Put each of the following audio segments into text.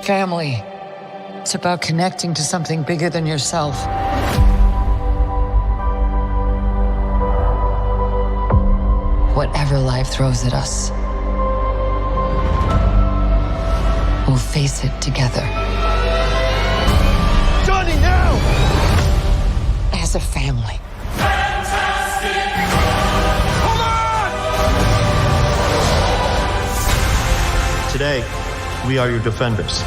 Family. It's about connecting to something bigger than yourself. Whatever life throws at us, we'll face it together. Johnny, now! As a family. Come on! Today, we are your defenders.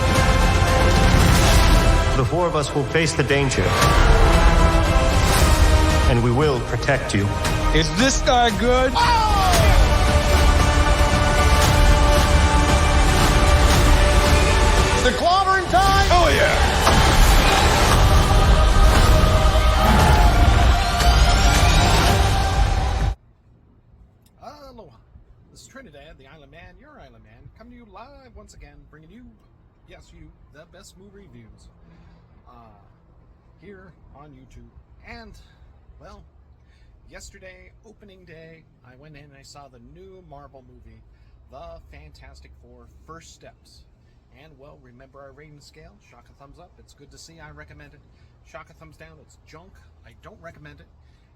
The four of us will face the danger. And we will protect you. Is this guy good? The clobbering time? Oh, yeah. Aloha. This is Trinidad the Islandman, your Islandman, coming to you live once again, bringing you, yes, you, the best movie reviews here on YouTube. And, well, yesterday, opening day, I went in and I saw the new Marvel movie, The Fantastic Four: First Steps. And, well, remember our rating scale. Shock a thumbs up. It's good to see. I recommend it. Shock a thumbs down. It's junk. I don't recommend it.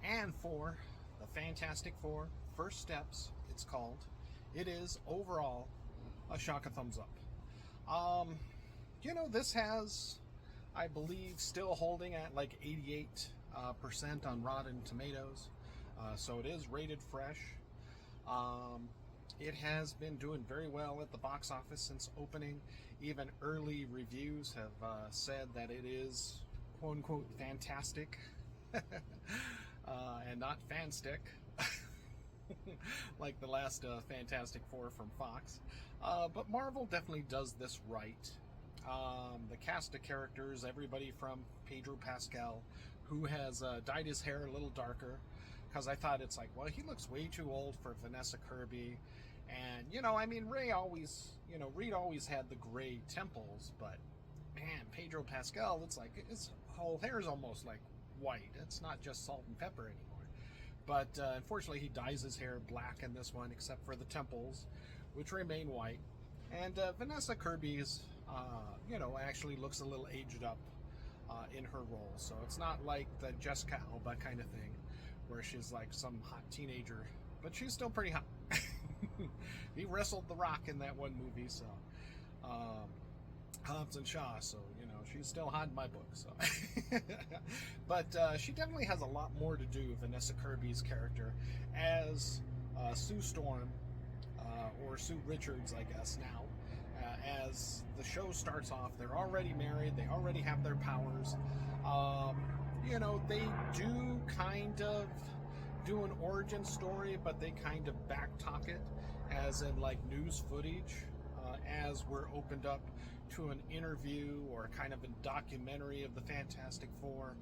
And for The Fantastic Four: First Steps, it's called, it is overall a shock a thumbs up. This has, I believe, still holding at like 88% on Rotten Tomatoes. So it is rated fresh. It has been doing very well at the box office since opening. Even early reviews have said that it is, quote unquote, fantastic and not fanstick like the last Fantastic Four from Fox. But Marvel definitely does this right. The cast of characters, everybody from Pedro Pascal, who has dyed his hair a little darker, because I thought it's like, well, he looks way too old for Vanessa Kirby. And, Reed always had the gray temples, but, man, Pedro Pascal, it's like, his whole hair is almost like white. It's not just salt and pepper anymore. But, unfortunately, he dyes his hair black in this one, except for the temples, which remain white. And Vanessa Kirby's, actually looks a little aged up in her role. So it's not like the Jessica Alba kind of thing, where she's like some hot teenager, but she's still pretty hot. He wrestled The Rock in that one movie, so Hobbs and Shaw, so she's still hot in my book. So, but she definitely has a lot more to do. Vanessa Kirby's character as Sue Storm, or Sue Richards, I guess now. As the show starts off, they're already married. They already have their powers. They do kind of do an origin story, but they kind of backtalk it, as in like news footage, as we're opened up to an interview or kind of a documentary of the Fantastic Four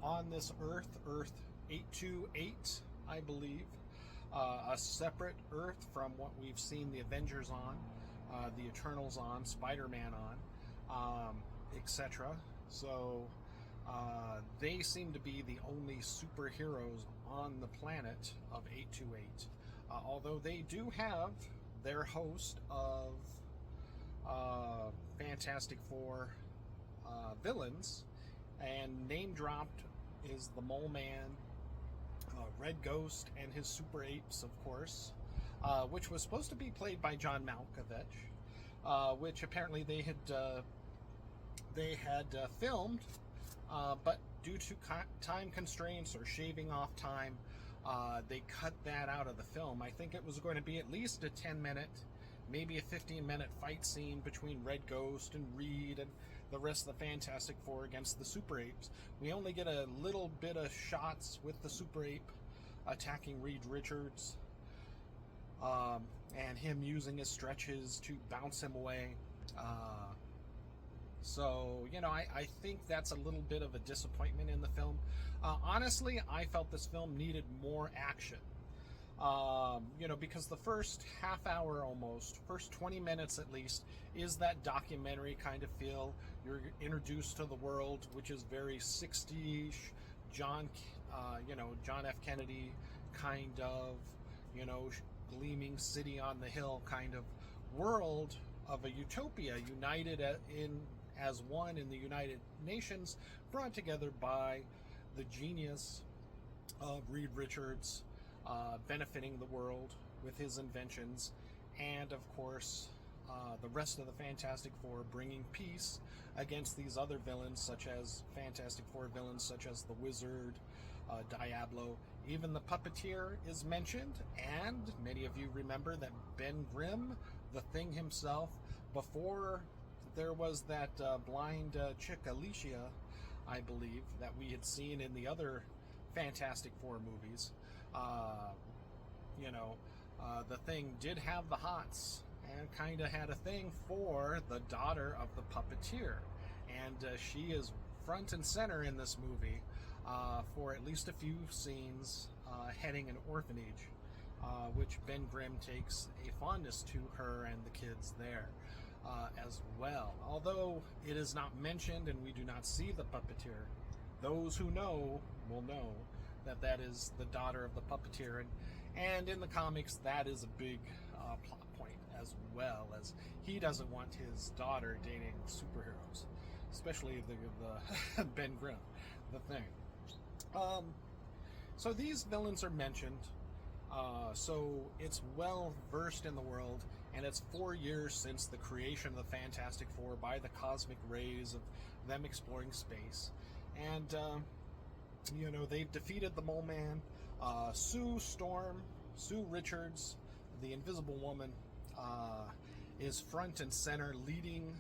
on this Earth 828, I believe, a separate Earth from what we've seen the Avengers on, the Eternals on, Spider-Man on, etc. So they seem to be the only superheroes on the planet of 828. Although they do have their host of Fantastic Four villains, and name dropped is the Mole Man, Red Ghost, and his Super Apes, of course, which was supposed to be played by John Malkovich, which apparently they had filmed, but due to time constraints or shaving off time, they cut that out of the film. I think it was going to be at least a 10-minute, maybe a 15-minute fight scene between Red Ghost and Reed and the rest of the Fantastic Four against the Super Apes. We only get a little bit of shots with the Super Ape attacking Reed Richards, and him using his stretches to bounce him away. So, I think that's a little bit of a disappointment in the film. Honestly, I felt this film needed more action. Because the first half hour almost, first 20 minutes at least, is that documentary kind of feel. You're introduced to the world, which is very 60s, John F. Kennedy kind of, gleaming city on the hill kind of world, of a utopia united as one in the United Nations, brought together by the genius of Reed Richards, benefiting the world with his inventions, and of course the rest of the Fantastic Four bringing peace against these other villains, such as Fantastic Four villains such as the Wizard, Diablo. Even the Puppeteer is mentioned, and many of you remember that Ben Grimm, the Thing himself, before there was that blind chick Alicia, I believe, that we had seen in the other Fantastic Four movies. The Thing did have the hots and kind of had a thing for the daughter of the Puppeteer. And she is front and center in this movie for at least a few scenes heading an orphanage, which Ben Grimm takes a fondness to her and the kids there as well. Although it is not mentioned and we do not see the Puppeteer, those who know will know that that is the daughter of the Puppeteer. And in the comics, that is a big plot point, as well as he doesn't want his daughter dating superheroes, especially the Ben Grimm, the Thing. So these villains are mentioned. So it's well versed in the world, and it's 4 years since the creation of the Fantastic Four by the cosmic rays of them exploring space. And they've defeated the Mole Man. Sue Richards, the Invisible Woman, is front and center leading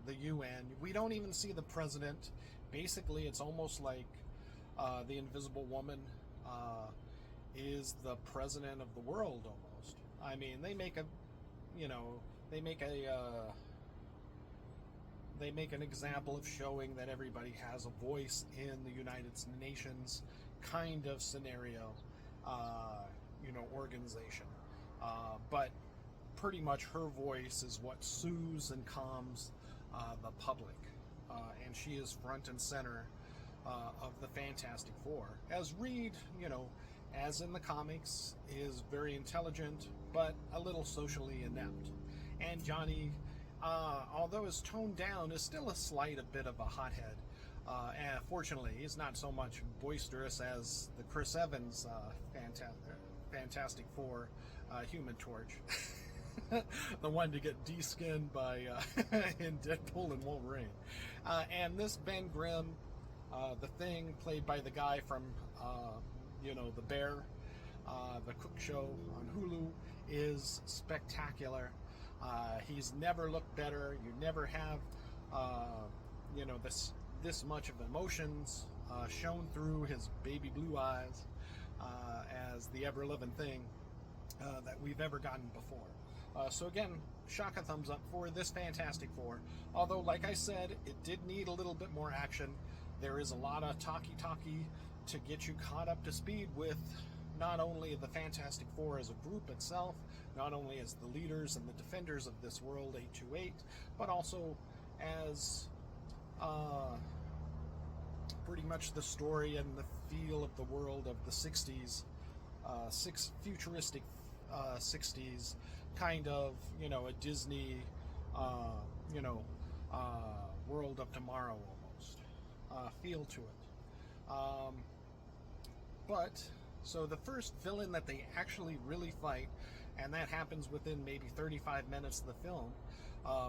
the UN. We don't even see the president. Basically, it's almost like the Invisible Woman is the president of the world almost. I mean, they make an example of showing that everybody has a voice in the United Nations kind of scenario, organization. But pretty much her voice is what soothes and calms the public. And she is front and center of the Fantastic Four. As Reed, as in the comics, is very intelligent, but a little socially inept. And Johnny, although is toned down, is still a bit of a hothead. And fortunately, he's not so much boisterous as the Chris Evans Fantastic Four Human Torch. The one to get de-skinned by in Deadpool and Wolverine. And this Ben Grimm, the Thing, played by the guy from The Bear, the Cook Show on Hulu, is spectacular. He's never looked better. You never have this much of emotions shown through his baby blue eyes as the ever-living Thing that we've ever gotten before. So again, shock a thumbs up for this Fantastic Four. Although, like I said, it did need a little bit more action. There is a lot of talky to get you caught up to speed with not only the Fantastic Four as a group itself, not only as the leaders and the defenders of this world 828, but also as pretty much the story and the feel of the world of the 60s, futuristic 60s, kind of, a Disney, World of Tomorrow almost feel to it. So the first villain that they actually really fight, and that happens within maybe 35 minutes of the film,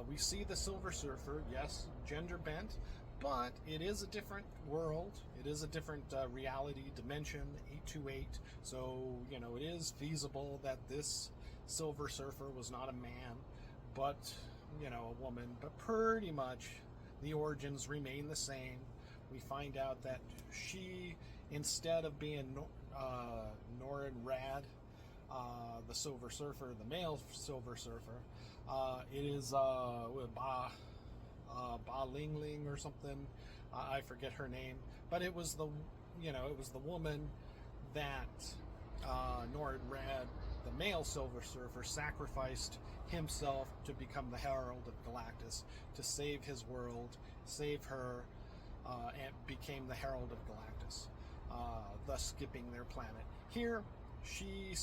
we see the Silver Surfer, yes, gender bent, but it is a different world. It is a different reality dimension, 828. So, it is feasible that this Silver Surfer was not a man, but, a woman. But pretty much the origins remain the same. We find out that she, instead of being Norrin Rad, the Silver Surfer, the male Silver Surfer, it is Ba Ling Ling or something. I forget her name, but it was the woman that Norrin Rad, the male Silver Surfer, sacrificed himself to become the Herald of Galactis, to save his world, save her, and became the Herald of Galactis, thus skipping their planet. Here, she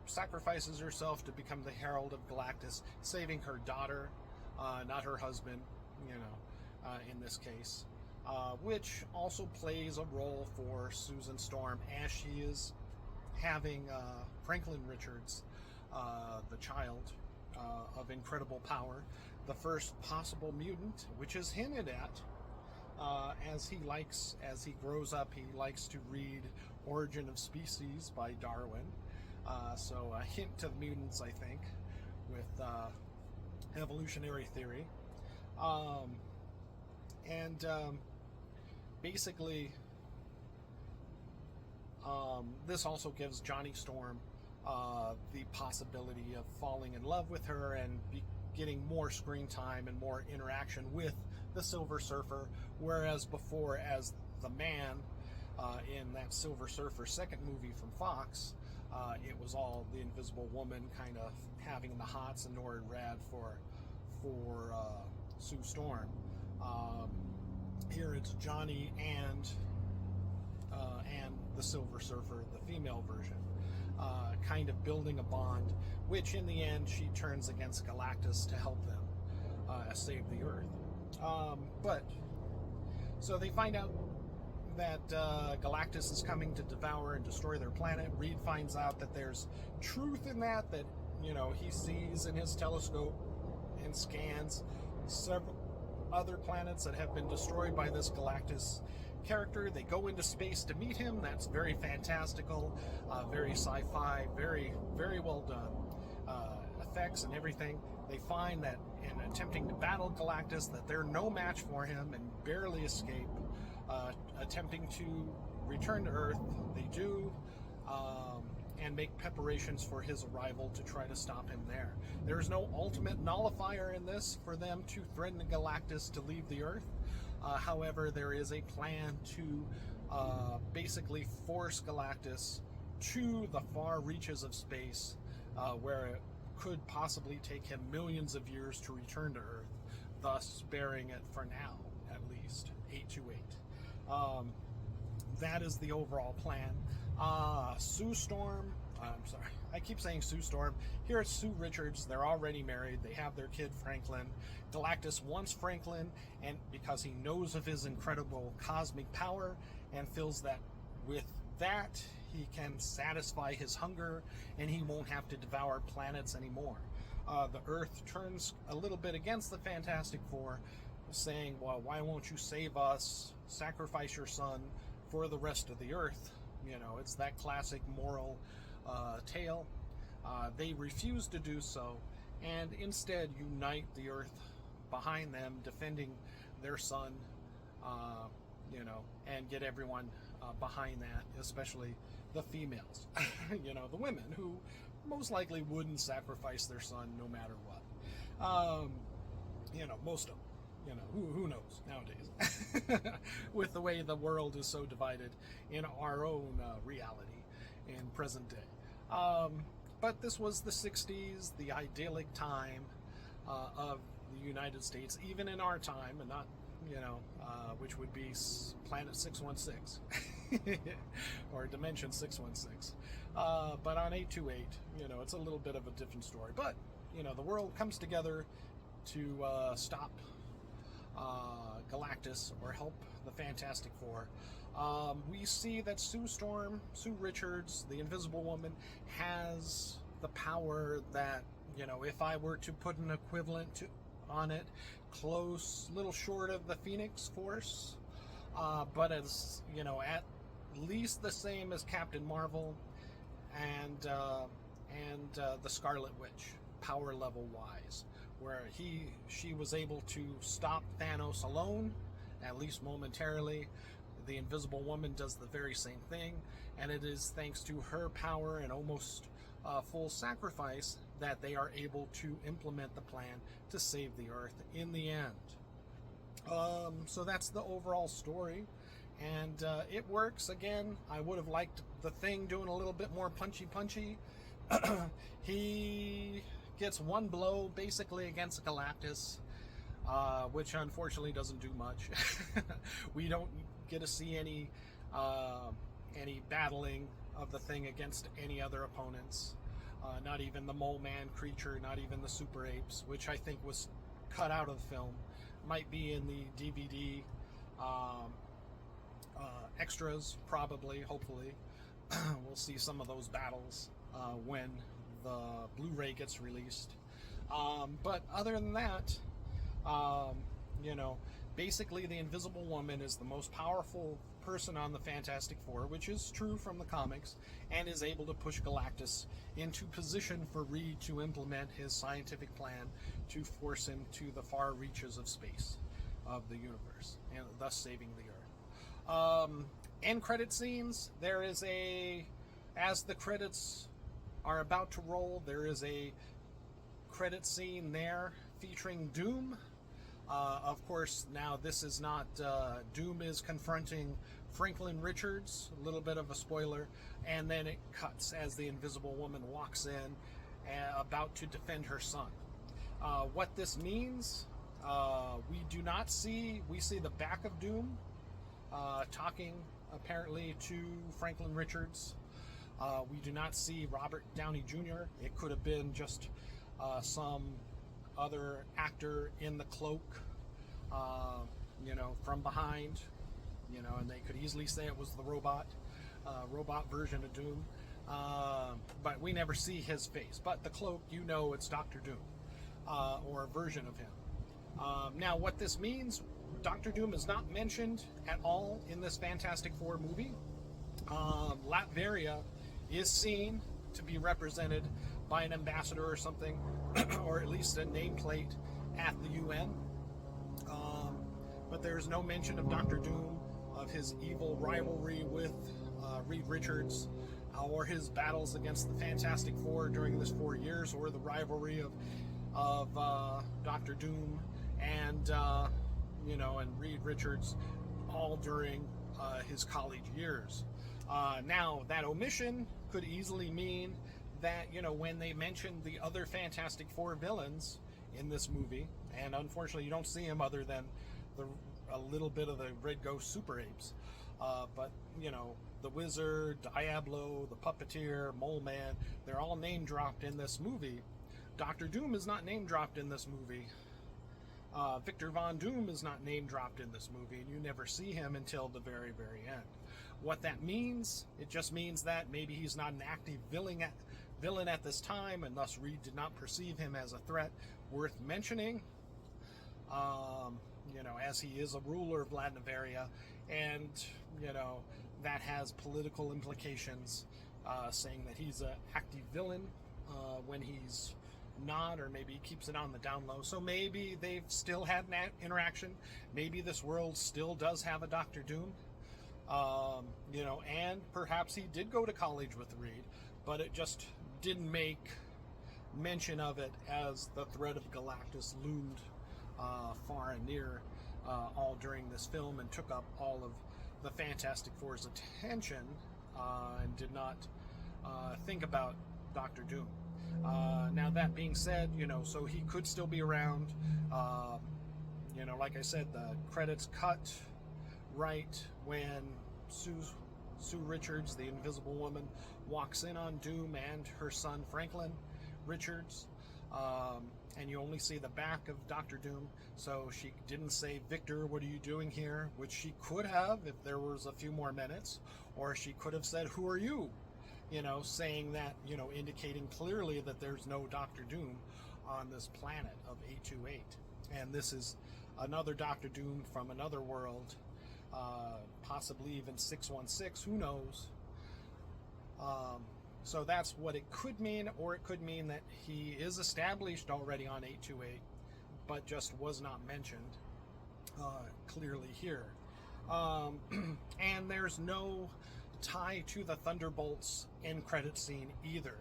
sacrifices herself to become the herald of Galactus, saving her daughter, not her husband, in this case, which also plays a role for Susan Storm, as she is having Franklin Richards, the child of incredible power, the first possible mutant, which is hinted at. As he grows up, he likes to read Origin of Species by Darwin. So a hint to the mutants, I think, with evolutionary theory. Basically, this also gives Johnny Storm the possibility of falling in love with her and getting more screen time and more interaction with the Silver Surfer, whereas before, as the Man in that Silver Surfer second movie from Fox, it was all the Invisible Woman kind of having the hots and Nora Rad for Sue Storm. Here it's Johnny and the Silver Surfer, the female version, kind of building a bond, which in the end she turns against Galactus to help them save the Earth. So they find out that Galactus is coming to devour and destroy their planet. Reed finds out that there's truth in that he sees in his telescope and scans several other planets that have been destroyed by this Galactus character. They go into space to meet him. That's very fantastical, very sci-fi, very, very well done. Effects and everything. They find that in attempting to battle Galactus, that they're no match for him and barely escape. Attempting to return to Earth, they do, and make preparations for his arrival to try to stop him there. There's no ultimate nullifier in this for them to threaten Galactus to leave the Earth. However, there is a plan to basically force Galactus to the far reaches of space, where it could possibly take him millions of years to return to Earth, thus sparing it for now, at least, 828. That is the overall plan. Sue Storm, I'm sorry, I keep saying Sue Storm. Here it's Sue Richards. They're already married. They have their kid, Franklin. Galactus wants Franklin, and because he knows of his incredible cosmic power and feels that with that he can satisfy his hunger and he won't have to devour planets anymore. The Earth turns a little bit against the Fantastic Four, saying, well, why won't you save us, sacrifice your son for the rest of the Earth? It's that classic moral tale. They refuse to do so, and instead unite the Earth behind them, defending their son, and get everyone behind that, especially the females, the women who most likely wouldn't sacrifice their son no matter what. Most of them. Who knows nowadays with the way the world is so divided in our own reality in present day. But this was the 60s, the idyllic time of the United States, even in our time, and not, which would be Planet 616 or Dimension 616. But on 828, it's a little bit of a different story. But, the world comes together to stop Galactus or help the Fantastic Four. We see that Sue Richards, the Invisible Woman, has the power that, if I were to put an equivalent on it, close, little short of the Phoenix Force, but as, at least the same as Captain Marvel and the Scarlet Witch, power level wise, where she was able to stop Thanos alone, at least momentarily. The Invisible Woman does the very same thing, and it is thanks to her power and almost full sacrifice that they are able to implement the plan to save the Earth in the end. So that's the overall story, and it works. Again, I would have liked the Thing doing a little bit more punchy. He gets one blow basically against Galactus, which unfortunately doesn't do much. We don't get to see any battling of the Thing against any other opponents. Not even the mole man creature, not even the super apes, which I think was cut out of the film. Might be in the DVD extras, probably, hopefully. We'll see some of those battles when the Blu-ray gets released. But other than that, you know, basically the Invisible Woman is the most powerful person on the Fantastic Four, which is true from the comics, and is able to push Galactus into position for Reed to implement his scientific plan to force him to the far reaches of space, of the universe, and thus saving the Earth. End credit scenes, there is as the credits are about to roll, there is a credit scene there featuring Doom. Of course, now this is not, Doom is confronting Franklin Richards, a little bit of a spoiler, and then it cuts as the Invisible Woman walks in, about to defend her son. What this means, we see the back of Doom, talking apparently to Franklin Richards. We do not see Robert Downey Jr. It could have been just some other actor in the cloak, you know, from behind, you know, and they could easily say it was the robot version of Doom, but we never see his face. But the cloak, you know, it's Dr. Doom, or a version of him. Now, what this means, Dr. Doom is not mentioned at all in this Fantastic Four movie. Latvaria is seen to be represented by an ambassador or something, or at least a nameplate at the UN. But there's no mention of Dr. Doom, of his evil rivalry with Reed Richards, or his battles against the Fantastic Four during this 4 years, or the rivalry of Dr. Doom and you know, and Reed Richards, all during his college years. Now, that omission could easily mean that, you know, when they mentioned the other Fantastic Four villains in this movie, and unfortunately you don't see him other than a little bit of the Red Ghost Super Apes, but, you know, the Wizard, Diablo, the Puppeteer, Mole Man, they're all name dropped in this movie. Dr. Doom is not name dropped in this movie. Victor Von Doom is not name dropped in this movie, and you never see him until the very, very end. What that means, it just means that maybe he's not an active villain at this time, and thus Reed did not perceive him as a threat worth mentioning, you know, as he is a ruler of Latvaria, and, you know, that has political implications, saying that he's an active villain when he's not, or maybe he keeps it on the down low. So maybe they've still had an interaction. Maybe this world still does have a Dr. Doom, you know, and perhaps he did go to college with Reed, but it just didn't make mention of it as the threat of Galactus loomed far and near all during this film, and took up all of the Fantastic Four's attention, and did not think about Dr. Doom. Now, that being said, you know, so he could still be around. You know, like I said, the credits cut right when Sue Richards, the Invisible Woman, walks in on Doom and her son Franklin Richards, and you only see the back of Dr. Doom. So she didn't say, "Victor, what are you doing here?" which she could have if there was a few more minutes, or she could have said, "Who are you?" You know, saying that, you know, indicating clearly that there's no Dr. Doom on this planet of 828. And this is another Dr. Doom from another world, possibly even 616, who knows. So that's what it could mean, or it could mean that he is established already on 828, but just was not mentioned clearly here. And there's no tie to the Thunderbolts end credit scene either,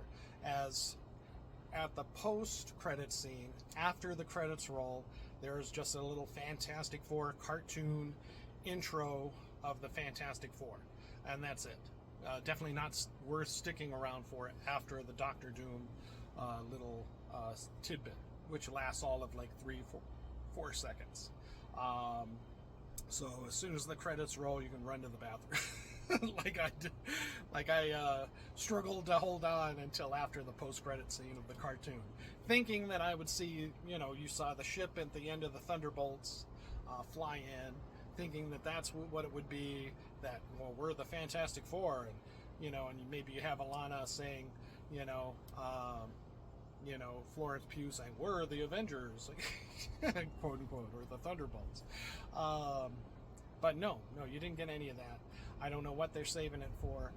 as at the post-credit scene, after the credits roll, there's just a little Fantastic Four cartoon intro of the Fantastic Four, and that's it. Definitely not worth sticking around for after the Dr. Doom little tidbit, which lasts all of like 3-4 seconds. So as soon as the credits roll, you can run to the bathroom. like I struggled to hold on until after the post-credit scene of the cartoon, thinking that I would see, you know, you saw the ship at the end of the Thunderbolts fly in, thinking that that's what it would be, that, well, we're the Fantastic Four, and, you know, and maybe you have Alana saying, Florence Pugh saying, we're the Avengers, quote unquote, or the Thunderbolts. But no, you didn't get any of that. I don't know what they're saving it for.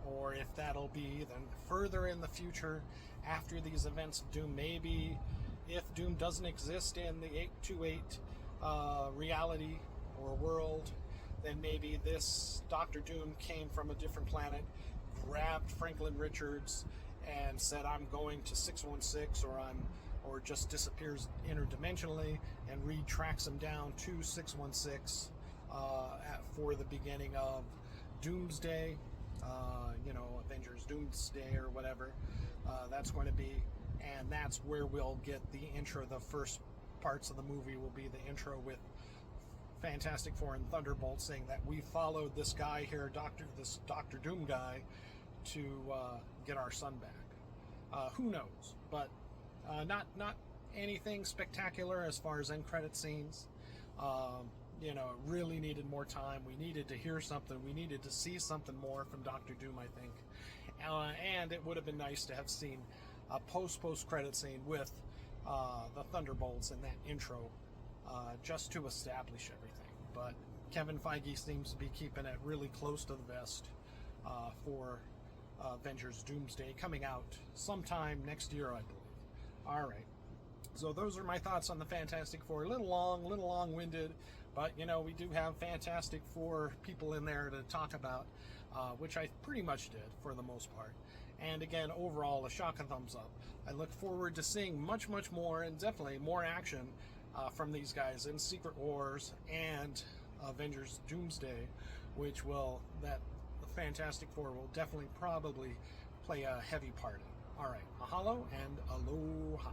Or if that'll be then further in the future after these events of Doom. Maybe if Doom doesn't exist in the 828 reality or world, then maybe this Doctor Doom came from a different planet, grabbed Franklin Richards and said, I'm going to 616, or just disappears interdimensionally, and Reed tracks him down to 616 for the beginning of Doomsday, Avengers Doomsday or whatever that's going to be, and that's where we'll get the intro. The first parts of the movie will be the intro with Fantastic Four and Thunderbolts saying that we followed this guy here, this Doctor Doom guy, to get our son back. Who knows? But not anything spectacular as far as end credit scenes. It really needed more time. We needed to hear something. We needed to see something more from Doctor Doom, I think. And it would have been nice to have seen a post credit scene with the Thunderbolts in that intro, just to establish everything. But Kevin Feige seems to be keeping it really close to the vest for Avengers Doomsday, coming out sometime next year, I believe. All right. So those are my thoughts on the Fantastic Four. A little long-winded, but, we do have Fantastic Four people in there to talk about, which I pretty much did for the most part. And again, overall, a shock and thumbs up. I look forward to seeing much more, and definitely more action from these guys in Secret Wars and Avengers Doomsday, that the Fantastic Four will definitely probably play a heavy part in. All right, mahalo and aloha.